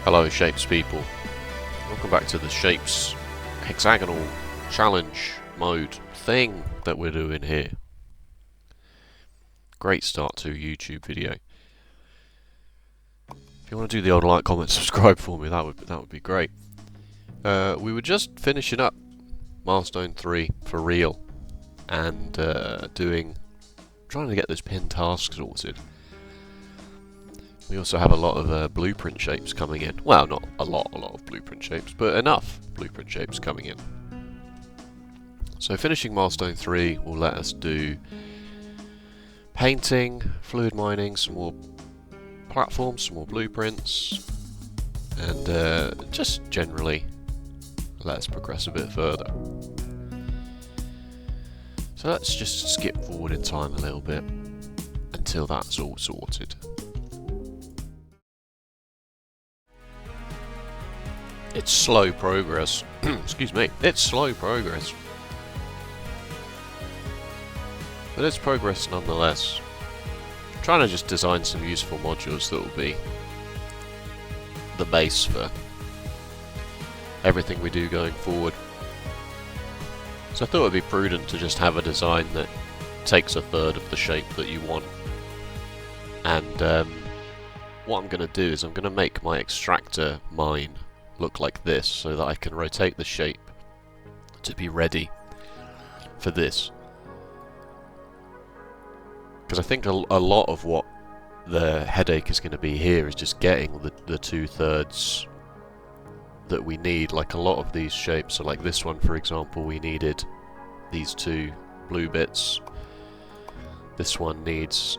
Hello Shapes people, welcome back to the Shapes Hexagonal challenge mode thing that we're doing here. Great start to a YouTube video. If you want to do the old like, comment, subscribe for me, that would be great. We were just finishing up Milestone 3 for real and trying to get this pin task sorted. We also have a lot of blueprint shapes coming in. Well, not a lot of blueprint shapes, but enough blueprint shapes coming in. So finishing Milestone 3 will let us do painting, fluid mining, some more platforms, some more blueprints, and just generally let us progress a bit further. So let's just skip forward in time a little bit until that's all sorted. It's slow progress. Excuse me. It's slow progress. But it's progress nonetheless. I'm trying to just design some useful modules that will be the base for everything we do going forward. So I thought it would be prudent to just have a design that takes a third of the shape that you want. And what I'm going to do is I'm going to make my extractor mine look like this so that I can rotate the shape to be ready for this. Because I think a lot of what the headache is going to be here is just getting the 2/3 that we need. Like a lot of these shapes, so like this one for example, we needed these two blue bits. This one needs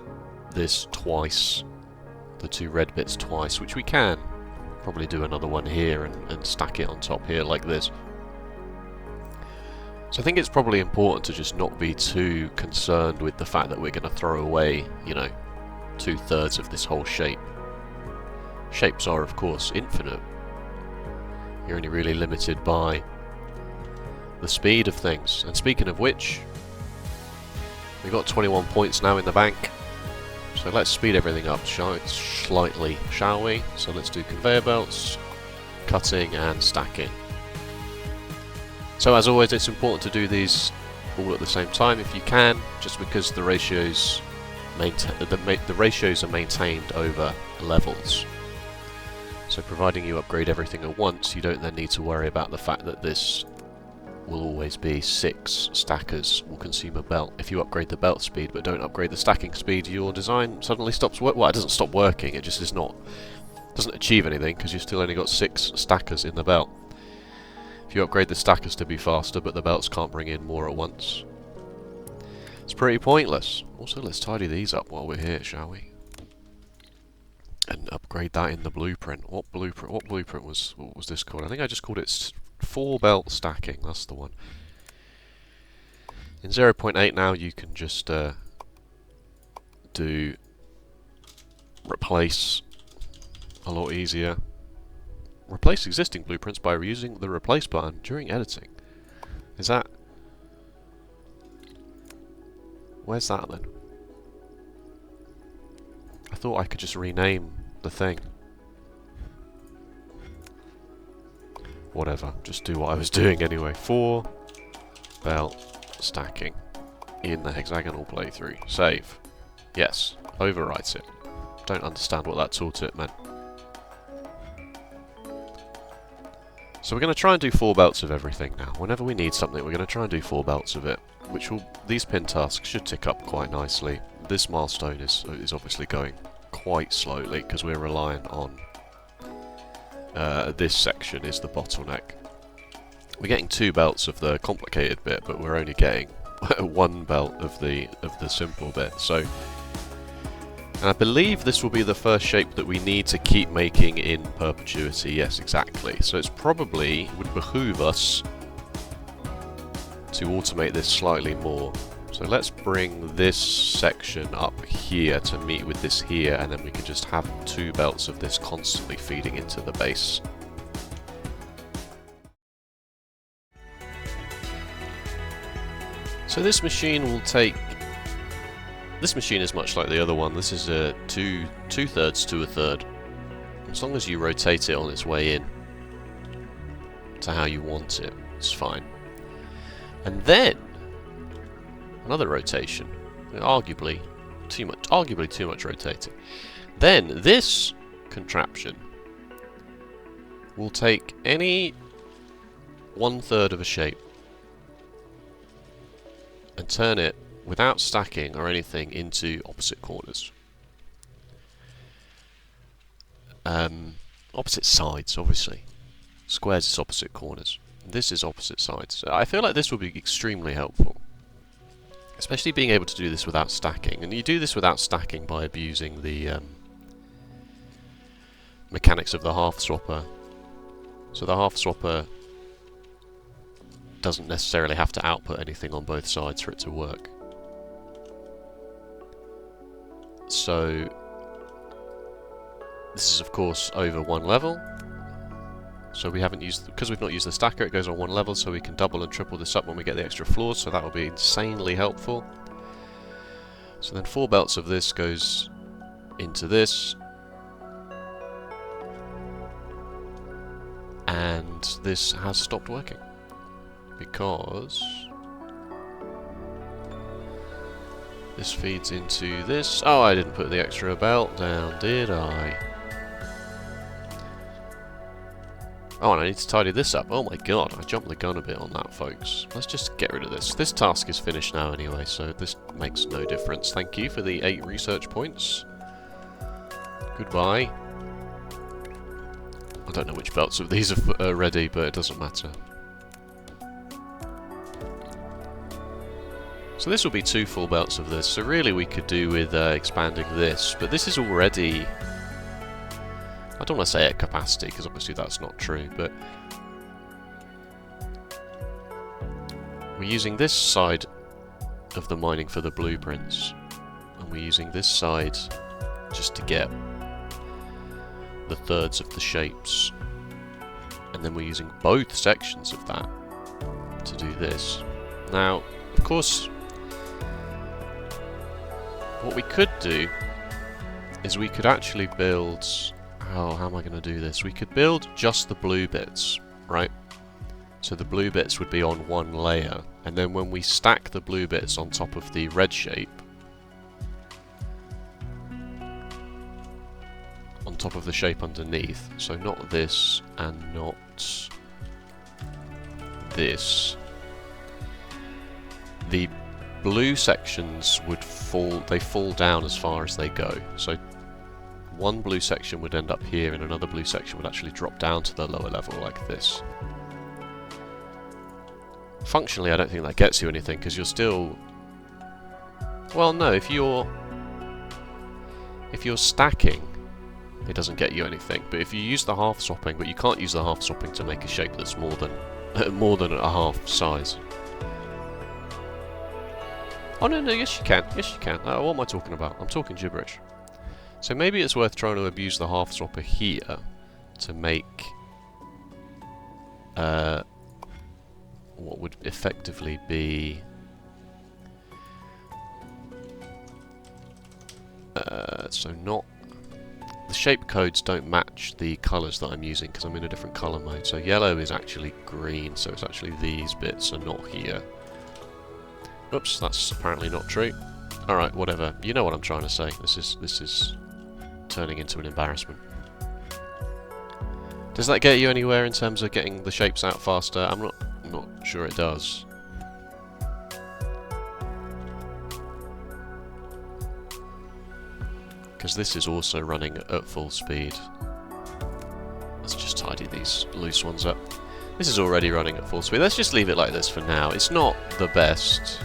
this twice, the two red bits twice, which we can probably do another one here and stack it on top here like this. So I think it's probably important to just not be too concerned with the fact that we're going to throw away, you know, 2/3 of this whole shape. Shapes are of course infinite. You're only really limited by the speed of things. And speaking of which, we've got 21 points now in the bank. So let's speed everything up slightly, shall we? So let's do conveyor belts, cutting and stacking. So as always, it's important to do these all at the same time if you can, just because the ratios are maintained over levels. So providing you upgrade everything at once, you don't then need to worry about the fact that this will always be 6 stackers will consume a belt. If you upgrade the belt speed but don't upgrade the stacking speed, your design suddenly stops working. Well, it doesn't stop working, it just doesn't achieve anything because you've still only got 6 stackers in the belt. If you upgrade the stackers to be faster but the belts can't bring in more at once, it's pretty pointless. Also, let's tidy these up while we're here, shall we? And upgrade that in the blueprint. What blueprint was this called? I think I just called it 4 belt stacking, that's the one. In 0.8 now you can just do replace a lot easier. Replace existing blueprints by using the replace button during editing. Is that... Where's that then? I thought I could just rename the thing. Whatever, just do what I was doing anyway. 4 belt stacking in the hexagonal playthrough. Save. Yes. Overwrite it. Don't understand what that tooltip meant. So we're going to try and do 4 belts of everything now. Whenever we need something, we're going to try and do 4 belts of it, which will, these pin tasks should tick up quite nicely. This milestone is obviously going quite slowly because we're relying on this section is the bottleneck. We're getting 2 belts of the complicated bit, but we're only getting 1 belt of the simple bit. So, and I believe this will be the first shape that we need to keep making in perpetuity. Yes, exactly. So it's probably would behoove us to automate this slightly more. So let's bring this section up here to meet with this here, and then we can just have 2 belts of this constantly feeding into the base. So this machine will take This machine is much like the other one. This is a two-thirds to a third As long as you rotate it on its way in to how you want it, it's fine. And then another rotation, arguably too much rotating. Then this contraption will take any 1/3 of a shape and turn it without stacking or anything into opposite corners. Opposite sides, obviously. Squares is opposite corners. This is opposite sides. I feel like this will be extremely helpful. Especially being able to do this without stacking. And you do this without stacking by abusing the mechanics of the half swapper. So the half swapper doesn't necessarily have to output anything on both sides for it to work. So this is of course over one level. So we haven't used, because we've not used the stacker, it goes on one level, so we can double and triple this up when we get the extra floors, so that will be insanely helpful. So then 4 belts of this goes into this. And this has stopped working. Because this feeds into this. Oh, I didn't put the extra belt down, did I? Oh, and I need to tidy this up. Oh my god, I jumped the gun a bit on that, folks. Let's just get rid of this. This task is finished now anyway, so this makes no difference. Thank you for the 8 research points. Goodbye. I don't know which belts of these are ready, but it doesn't matter. So this will be 2 full belts of this. So really we could do with expanding this, but this is already... I don't want to say at capacity, because obviously that's not true, but we're using this side of the mining for the blueprints, and we're using this side just to get the thirds of the shapes, and then we're using both sections of that to do this. Now, of course, what we could do is we could actually build... Oh, how am I going to do this? We could build just the blue bits, right? So the blue bits would be on one layer, and then when we stack the blue bits on top of the red shape, on top of the shape underneath, so not this and not this, the blue sections would fall down as far as they go. So one blue section would end up here and another blue section would actually drop down to the lower level like this. Functionally, I don't think that gets you anything, because you're still... Well, no, if you're stacking, it doesn't get you anything. But if you use the half swapping, but you can't use the half swapping to make a shape that's more than a half size. Oh no, yes you can. Yes you can. What am I talking about? I'm talking gibberish. So maybe it's worth trying to abuse the half swapper here to make what would effectively be so not the shape codes don't match the colours that I'm using because I'm in a different colour mode. So yellow is actually green, so it's actually these bits are not here. Oops, that's apparently not true. Alright, whatever. You know what I'm trying to say. This is turning into an embarrassment. Does that get you anywhere in terms of getting the shapes out faster? I'm not sure it does. Because this is also running at full speed. Let's just tidy these loose ones up. This is already running at full speed. Let's just leave it like this for now. It's not the best,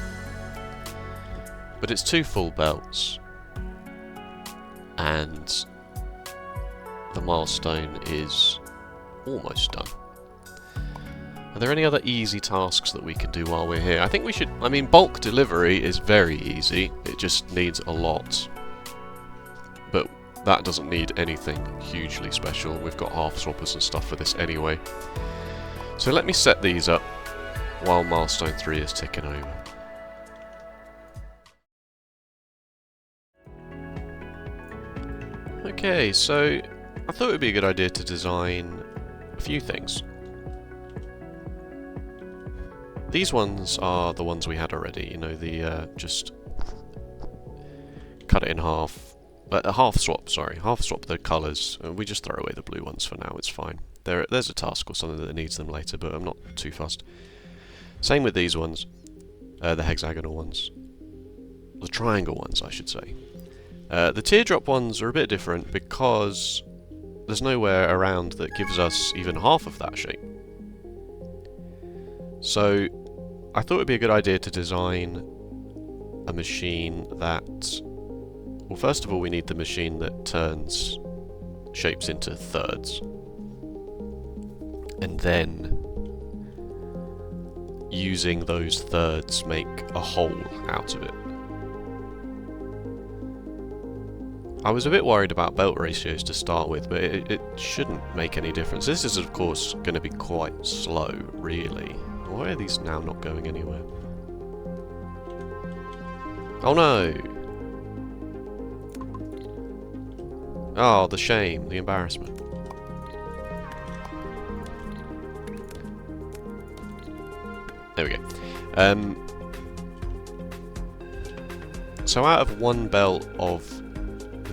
but it's 2 full belts. And the milestone is almost done. Are there any other easy tasks that we can do while we're here? I think we should... I mean, bulk delivery is very easy. It just needs a lot. But that doesn't need anything hugely special. We've got half swappers and stuff for this anyway. So let me set these up while Milestone 3 is ticking over. Okay, so I thought it would be a good idea to design a few things. These ones are the ones we had already, you know, the just cut it in half. Half swap the colours. We just throw away the blue ones for now, it's fine. There's a task or something that needs them later, but I'm not too fussed. Same with these ones, the hexagonal ones. The triangle ones, I should say. The teardrop ones are a bit different because there's nowhere around that gives us even half of that shape. So I thought it would be a good idea to design a machine that... Well, first of all, we need the machine that turns shapes into thirds. And then, using those thirds, make a whole out of it. I was a bit worried about belt ratios to start with, but it shouldn't make any difference. This is, of course, going to be quite slow, really. Why are these now not going anywhere? Oh no! Oh, the shame, the embarrassment. There we go. So out of one belt of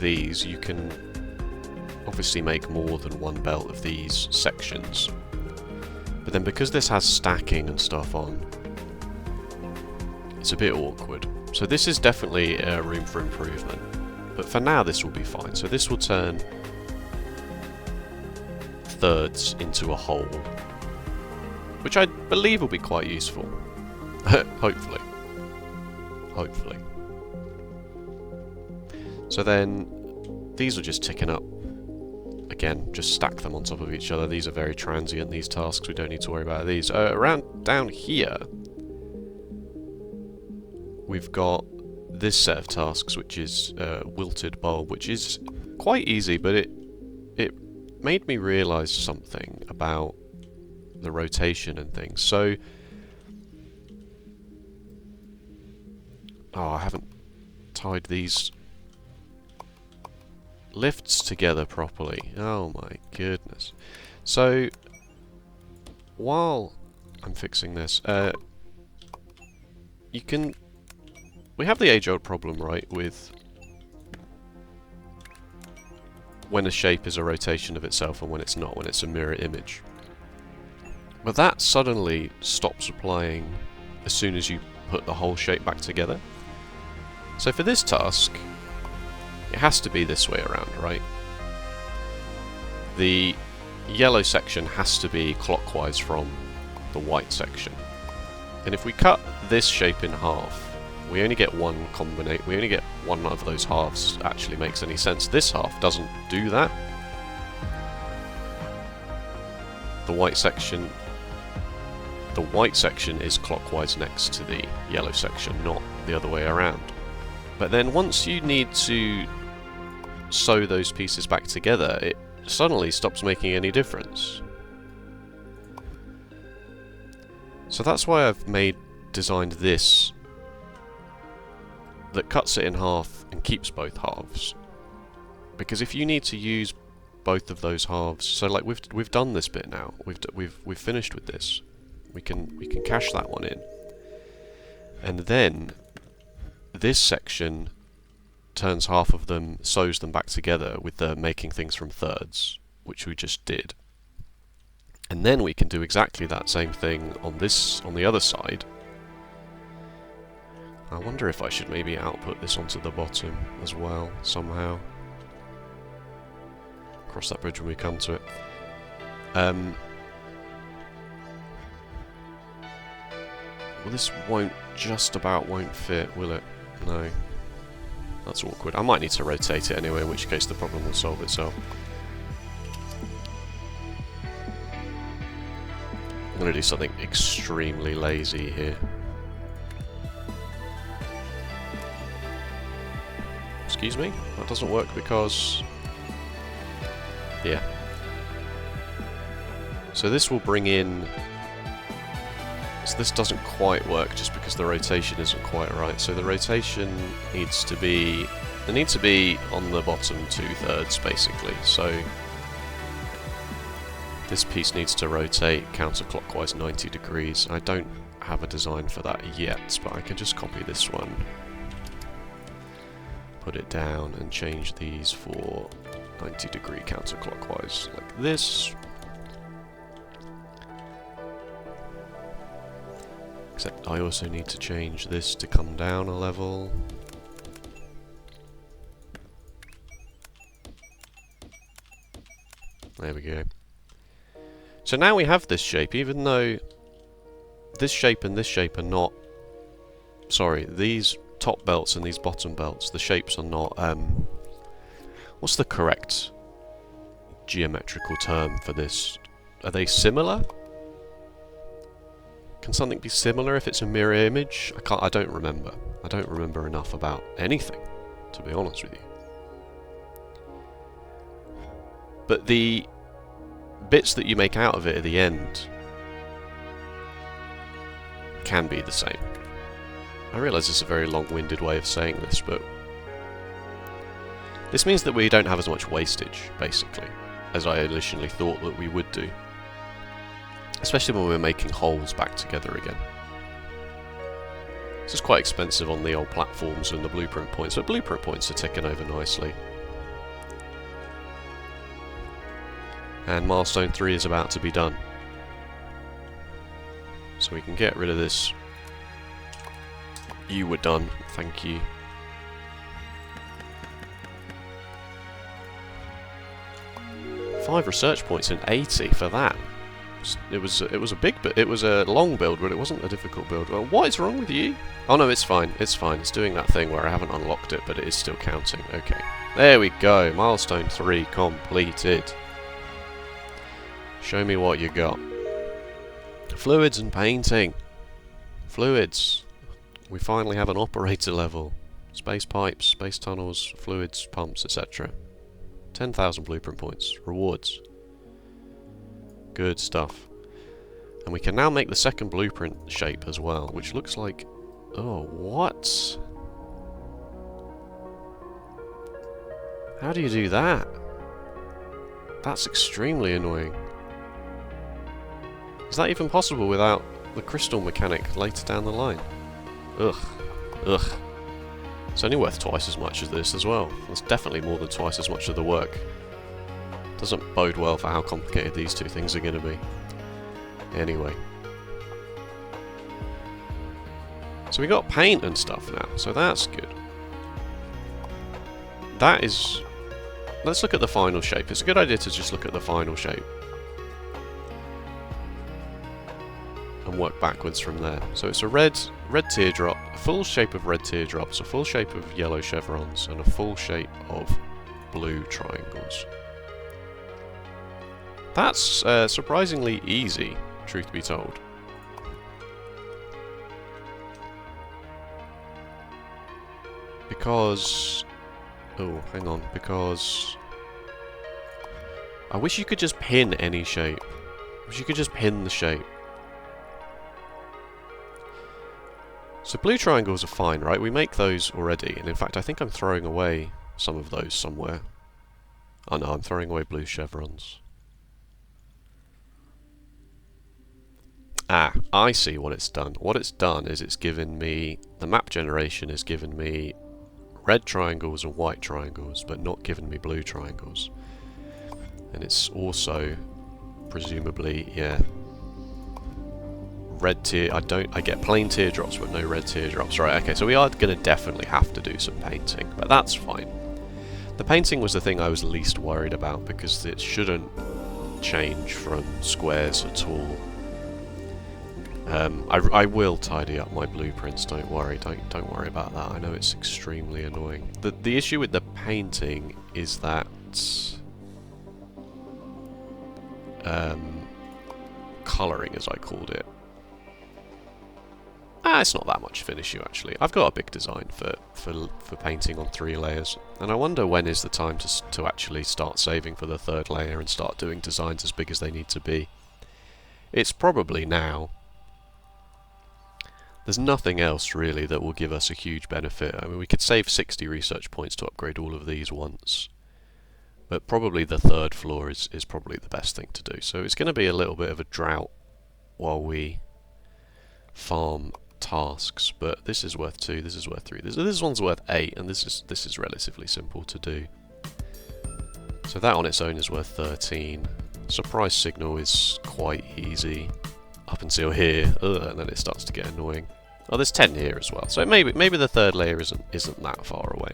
these, you can obviously make more than one belt of these sections. But then because this has stacking and stuff on, it's a bit awkward. So this is definitely room for improvement. But for now this will be fine. So this will turn thirds into a whole, which I believe will be quite useful. Hopefully. Hopefully. So then these are just ticking up. Again, just stack them on top of each other. These are very transient, these tasks. We don't need to worry about these. Around down here, we've got this set of tasks, which is wilted bulb, which is quite easy, but it made me realise something about the rotation and things. So, I haven't tied these lifts together properly. Oh my goodness. So, while I'm fixing this, we have the age-old problem, right, with when a shape is a rotation of itself and when it's not, when it's a mirror image. But that suddenly stops applying as soon as you put the whole shape back together. So for this task, it has to be this way around, right? The yellow section has to be clockwise from the white section. And if we cut this shape in half, we only get one combination. We only get one of those halves actually makes any sense. This half doesn't do that. The white section is clockwise next to the yellow section, not the other way around. But then once you need to sew those pieces back together, it suddenly stops making any difference. So that's why I've designed this that cuts it in half and keeps both halves. Because if you need to use both of those halves, so like we've done this bit now, we've finished with this. We can cache that one in, and then this section turns half of them, sews them back together with the making things from thirds, which we just did. And then we can do exactly that same thing on the other side. I wonder if I should maybe output this onto the bottom as well, somehow. Cross that bridge when we come to it. Well, this just about won't fit, will it? No. That's awkward. I might need to rotate it anyway, in which case the problem will solve itself. I'm going to do something extremely lazy here. Excuse me? That doesn't work because... yeah. So this will bring in... so this doesn't quite work just because the rotation isn't quite right. So the rotation needs to be... it needs to be on the bottom 2/3 basically. So This piece needs to rotate counterclockwise 90 degrees. I don't have a design for that yet, but I can just copy this one, put it down, and change these for 90 degree counterclockwise, like this. Except I also need to change this to come down a level. There we go. So now we have this shape, even though this shape and this shape are not... Sorry, these top belts and these bottom belts, the shapes are not... what's the correct geometrical term for this? Are they similar? Can something be similar if it's a mirror image? I don't remember. I don't remember enough about anything, to be honest with you. But the bits that you make out of it at the end can be the same. I realise it's a very long-winded way of saying this, but this means that we don't have as much wastage, basically, as I initially thought that we would do. Especially when we're making holes back together again. This is quite expensive on the old platforms and the blueprint points, but blueprint points are ticking over nicely. And Milestone 3 is about to be done. So we can get rid of this. You were done, thank you. Five research points and 80 for that. It was a big bit. It was a long build, but it wasn't a difficult build. Well, what is wrong with you? Oh no, it's fine. It's fine. It's doing that thing where I haven't unlocked it, but it is still counting. Okay, there we go. Milestone 3 completed. Show me what you got. Fluids and painting. Fluids. We finally have an operator level. Space pipes, space tunnels, fluids, pumps, etc. 10,000 blueprint points. Rewards. Good stuff. And we can now make the second blueprint shape as well, which looks like... Oh, what? How do you do that? That's extremely annoying. Is that even possible without the crystal mechanic later down the line? Ugh. Ugh. It's only worth twice as much as this as well. It's definitely more than twice as much of the work. Doesn't bode well for how complicated these two things are going to be. Anyway. So we got paint and stuff now, so that's good. That is... Let's look at the final shape. It's a good idea to just look at the final shape. And work backwards from there. So it's a red teardrop, a full shape of red teardrops, a full shape of yellow chevrons, and a full shape of blue triangles. That's surprisingly easy, truth be told. Because... Oh, hang on, because... I wish you could just pin any shape. I wish you could just pin the shape. So blue triangles are fine, right? We make those already, and in fact I think I'm throwing away some of those somewhere. Oh no, I'm throwing away blue chevrons. Ah, I see what it's done. What it's done is it's given me... The map generation has given me red triangles and white triangles, but not given me blue triangles. And it's also, presumably, yeah... Red tear... I get plain teardrops, but no red teardrops. Right, okay, so we are going to definitely have to do some painting, but that's fine. The painting was the thing I was least worried about, because it shouldn't change from squares at all. I will tidy up my blueprints, don't worry, don't worry about that. I know it's extremely annoying. The issue with the painting is that colouring, as I called it. It's not that much of an issue actually. I've got a big design for painting on 3 layers, and I wonder when is the time to actually start saving for the 3rd layer and start doing designs as big as they need to be. It's probably now. There's nothing else really that will give us a huge benefit. I mean, we could save 60 research points to upgrade all of these once. But probably the third floor is probably the best thing to do. So it's going to be a little bit of a drought while we farm tasks, but this is worth 2, this is worth 3, this one's worth 8, and this is relatively simple to do. So that on its own is worth 13. Surprise signal is quite easy up until here, and then it starts to get annoying. Oh, there's 10 here as well, so maybe the third layer isn't that far away.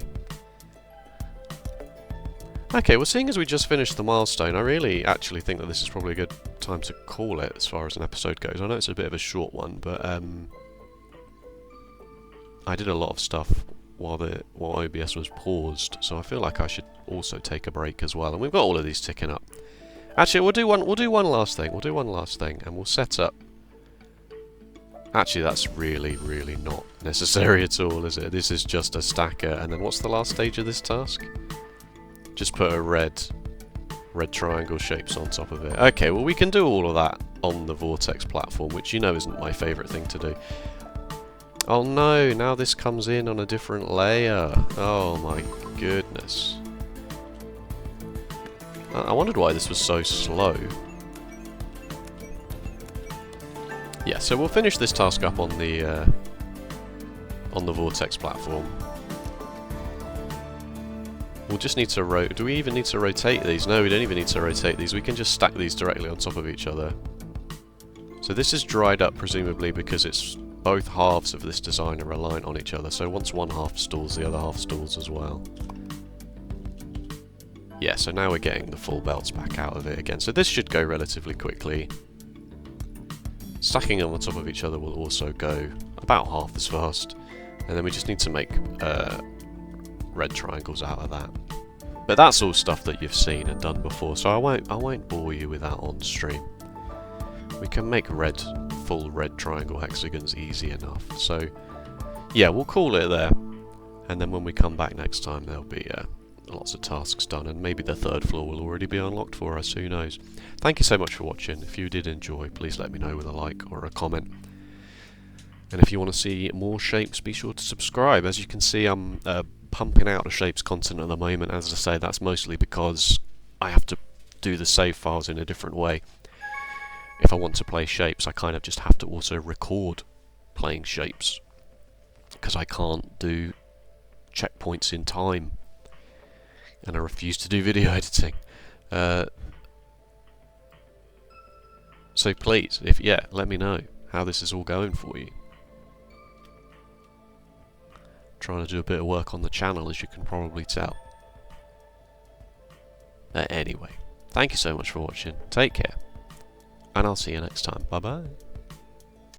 Okay, well, seeing as we just finished the milestone, I really actually think that this is probably a good time to call it as far as an episode goes. I know it's a bit of a short one, but I did a lot of stuff while OBS was paused, so I feel like I should also take a break as well. And we've got all of these ticking up. Actually, we'll do one last thing. We'll do one last thing, and we'll set up. Actually, that's really not necessary at all, is it? This is just a stacker, and then what's the last stage of this task? Just put a red triangle shapes on top of it. Okay, well we can do all of that on the Vortex platform, which you know isn't my favourite thing to do. Oh no, now this comes in on a different layer. Oh my goodness. I wondered why this was so slow. Yeah, so we'll finish this task up on the Vortex platform. We'll just need to do we even need to rotate these? No, we don't even need to rotate these. We can just stack these directly on top of each other. So this is dried up, presumably because it's both halves of this design are reliant on each other. So once one half stalls, the other half stalls as well. Yeah, so now we're getting the full belts back out of it again. So this should go relatively quickly. Stacking them on top of each other will also go about half as fast. And then we just need to make red triangles out of that. But that's all stuff that you've seen and done before, so I won't bore you with that on stream. We can make full red triangle hexagons easy enough. So yeah, we'll call it there, and then when we come back next time there'll be lots of tasks done, and maybe the third floor will already be unlocked for us, who knows. Thank you so much for watching. If you did enjoy, please let me know with a like or a comment. And if you want to see more shapes, be sure to subscribe. As you can see, I'm pumping out the shapes content at the moment. As I say, that's mostly because I have to do the save files in a different way. If I want to play shapes, I kind of just have to also record playing shapes, because I can't do checkpoints in time, and I refuse to do video editing. So please, let me know how this is all going for you. Trying to do a bit of work on the channel, as you can probably tell. Anyway, thank you so much for watching. Take care, and I'll see you next time. Bye bye.